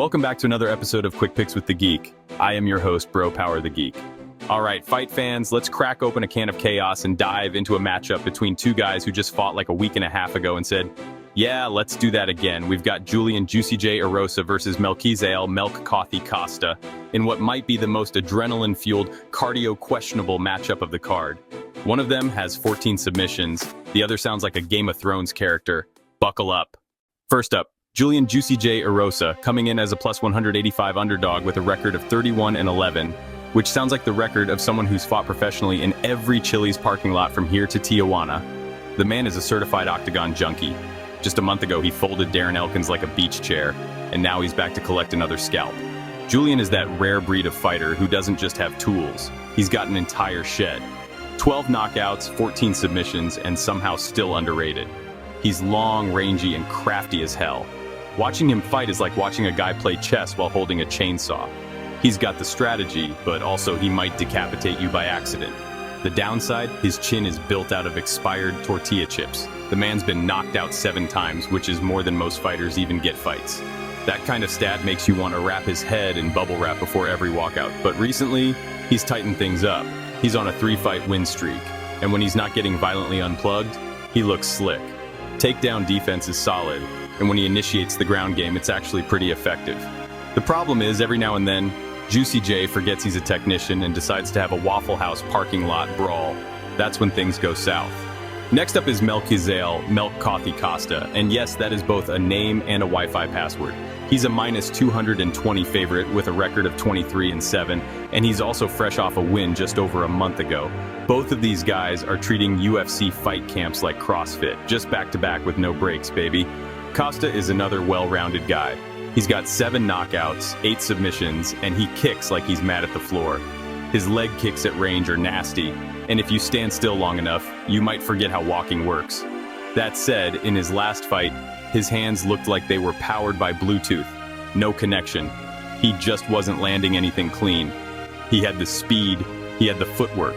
Welcome back to another episode of Quick Picks with the Geek. I am your host, Bro Power the Geek. Alright, fight fans, let's crack open a can of chaos and dive into a matchup between two guys who just fought like a week and a half ago and said, yeah, let's do that again. We've got Julian Juicy J Erosa versus Melquizael Costa in what might be the most adrenaline-fueled, cardio-questionable matchup of the card. One of them has 14 submissions, the other sounds like a Game of Thrones character. Buckle up. First up, Julian Juicy J Erosa, coming in as a plus 185 underdog with a record of 31-11, which sounds like the record of someone who's fought professionally in every Chili's parking lot from here to Tijuana. The man is a certified octagon junkie. Just a month ago, he folded Darren Elkins like a beach chair, and now he's back to collect another scalp. Julian is that rare breed of fighter who doesn't just have tools, he's got an entire shed. 12 knockouts, 14 submissions, and somehow still underrated. He's long, rangy, and crafty as hell. Watching him fight is like watching a guy play chess while holding a chainsaw. He's got the strategy, but also he might decapitate you by accident. The downside, his chin is built out of expired tortilla chips. The man's been knocked out 7 times, which is more than most fighters even get fights. That kind of stat makes you want to wrap his head in bubble wrap before every walkout, but recently, he's tightened things up. He's on a 3-fight win streak, and when he's not getting violently unplugged, he looks slick. Takedown defense is solid, and when he initiates the ground game, it's actually pretty effective. The problem is, every now and then, Juicy J forgets he's a technician and decides to have a Waffle House parking lot brawl. That's when things go south. Next up is Melquizael Costa, and yes, that is both a name and a Wi-Fi password. He's a minus 220 favorite with a record of 23-7, and he's also fresh off a win just over a month ago. Both of these guys are treating UFC fight camps like CrossFit, just back-to-back with no breaks, baby. Costa is another well-rounded guy. He's got 7 knockouts, 8 submissions, and he kicks like he's mad at the floor. His leg kicks at range are nasty, and if you stand still long enough, you might forget how walking works. That said, in his last fight, his hands looked like they were powered by Bluetooth. No connection. He just wasn't landing anything clean. He had the speed, he had the footwork,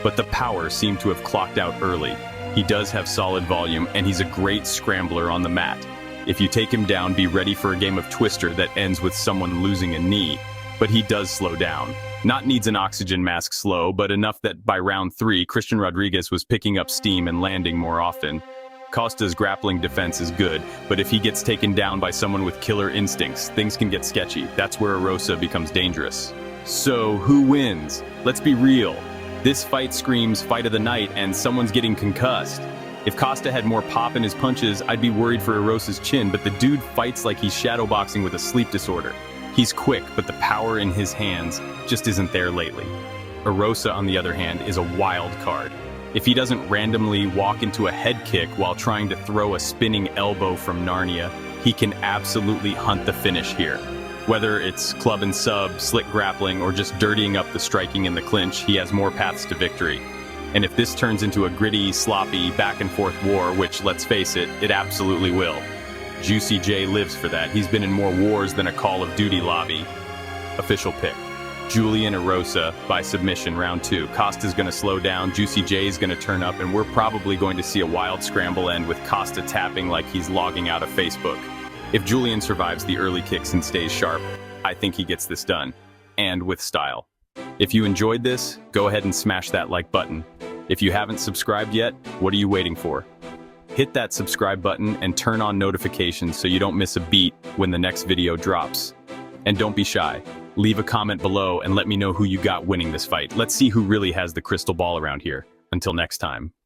but the power seemed to have clocked out early. He does have solid volume, and he's a great scrambler on the mat. If you take him down, be ready for a game of Twister that ends with someone losing a knee. But he does slow down. Not needs an oxygen mask slow, but enough that by round 3, Christian Rodriguez was picking up steam and landing more often. Costa's grappling defense is good, but if he gets taken down by someone with killer instincts, things can get sketchy. That's where Erosa becomes dangerous. So, who wins? Let's be real. This fight screams fight of the night, and someone's getting concussed. If Costa had more pop in his punches, I'd be worried for Erosa's chin, but the dude fights like he's shadowboxing with a sleep disorder. He's quick, but the power in his hands just isn't there lately. Erosa, on the other hand, is a wild card. If he doesn't randomly walk into a head kick while trying to throw a spinning elbow from Narnia, he can absolutely hunt the finish here. Whether it's club and sub, slick grappling, or just dirtying up the striking in the clinch, he has more paths to victory. And if this turns into a gritty, sloppy, back-and-forth war, which, let's face it, it absolutely will. Juicy J lives for that. He's been in more wars than a Call of Duty lobby. Official pick. Julian Erosa by submission, round 2. Costa's gonna slow down, Juicy J's gonna turn up, and we're probably going to see a wild scramble end with Costa tapping like he's logging out of Facebook. If Julian survives the early kicks and stays sharp, I think he gets this done. And with style. If you enjoyed this, go ahead and smash that like button. If you haven't subscribed yet, what are you waiting for? Hit that subscribe button and turn on notifications so you don't miss a beat when the next video drops. And don't be shy. Leave a comment below and let me know who you got winning this fight. Let's see who really has the crystal ball around here. Until next time.